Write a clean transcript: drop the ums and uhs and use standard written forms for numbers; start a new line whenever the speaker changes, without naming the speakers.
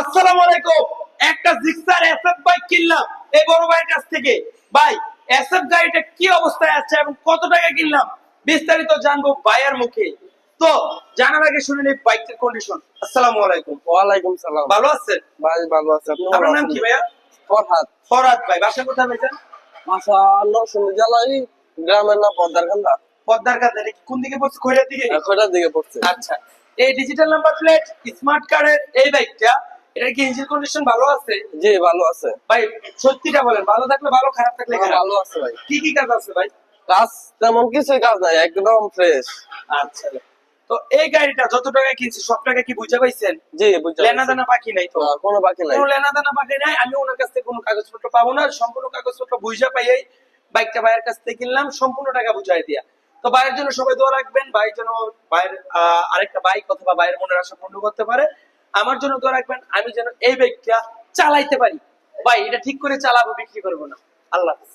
আসসালামু আলাইকুম। একটা জিক্সার এসএফ বাইক কিনলাম এই বড় ভাইয়ের কাছ থেকে। ভাই, এসএফ গাড়িটা কি অবস্থায় আছে এবং কত টাকা কিনলাম বিস্তারিত জানবো ভাইয়ের মুখে। তো জানার আগে শুনে নেই বাইকের কন্ডিশন। আসসালামু আলাইকুম।
ওয়ালাইকুম সালাম।
ভালো আছেন
ভাই ভালো আছে, আপনি
আপনার নাম কি ভাইয়া?
ফরহাদ।
ফরহাদ ভাই, বাসা কোথায় ভাইজান?
মাশাআল্লাহ, শুনে জ্বালাই গ্রামের নাম পদ্মারকান্দা।
পদ্মার কাছে। এটা কি কোন দিকে পড়ছে? খৈরার দিকে?
এখনটার দিকে পড়ছে।
আচ্ছা, এই ডিজিটাল নাম্বার প্লেট স্মার্ট কার্ডের এই বাইকটা, এটার কি ইঞ্জিন কন্ডিশন ভালো আছে?
জি ভালো আছে
ভাই সত্যিটা বলেন, ভালো থাকলে ভালো, খারাপ থাকলে খারাপ।
ভালো আছে ভাই।
কি কি কাজ আছে ভাই?
কাজ তেমন কিছুই কাজ নাই, একদম ফ্রেশ।
আচ্ছা, তো এই গাড়িটা যত টাকা কিনছি সব টাকা কি বুঝে পাইছেন?
জি বুঝতে
লেনা দেনা বাকি নাই তো?
কোনো বাকি নাই।
কোনো লেনা দেনা বাকি নাই। আমি ওনার কাছ থেকে কোনো কাগজপত্র পাবো না, সম্পূর্ণ কাগজপত্র বুঝা পাইয়াই বাইকটা ভাইয়ের কাছ থেকে কিনলাম, সম্পূর্ণ টাকা বুঝাই দিয়া। তো ভাইয়ের জন্য সবাই দোয়া রাখবেন, ভাই যেন ভাইয়ের আরেকটা বাইক অথবা ভাইয়ের মনের আশা পূর্ণ করতে পারে। আমার জন্য দোয়া রাখবেন, আমি যেন এই বাইকটা চালাইতে পারি। ভাই এটা ঠিক করে চালাবো, বিক্রি করবো না। আল্লাহ হাফেজ।